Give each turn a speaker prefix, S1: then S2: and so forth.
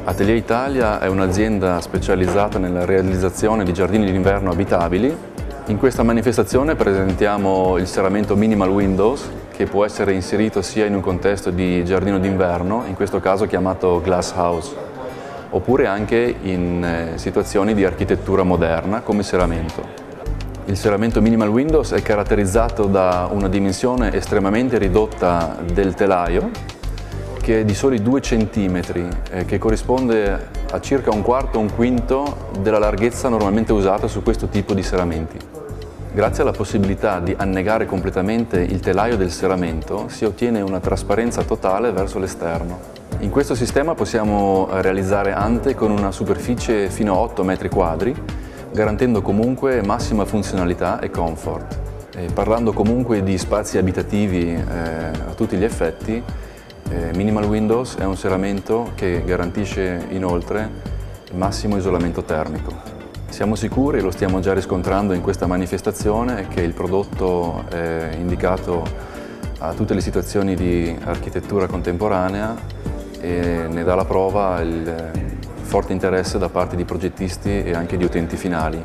S1: Atelier Italia è un'azienda specializzata nella realizzazione di giardini d'inverno abitabili. In questa manifestazione presentiamo il serramento Minimal Windows, che può essere inserito sia in un contesto di giardino d'inverno, in questo caso chiamato Glass House, oppure anche in situazioni di architettura moderna come serramento. Il serramento Minimal Windows è caratterizzato da una dimensione estremamente ridotta del telaio, che è di soli 2 cm, che corrisponde a circa un quarto o un quinto della larghezza normalmente usata su questo tipo di serramenti. Grazie alla possibilità di annegare completamente il telaio del serramento si ottiene una trasparenza totale verso l'esterno. In questo sistema possiamo realizzare ante con una superficie fino a 8 metri quadri, garantendo comunque massima funzionalità e comfort. Parlando comunque di spazi abitativi a tutti gli effetti, Minimal Windows è un serramento che garantisce inoltre il massimo isolamento termico. Siamo sicuri, e lo stiamo già riscontrando in questa manifestazione, che il prodotto è indicato a tutte le situazioni di architettura contemporanea e ne dà la prova il forte interesse da parte di progettisti e anche di utenti finali.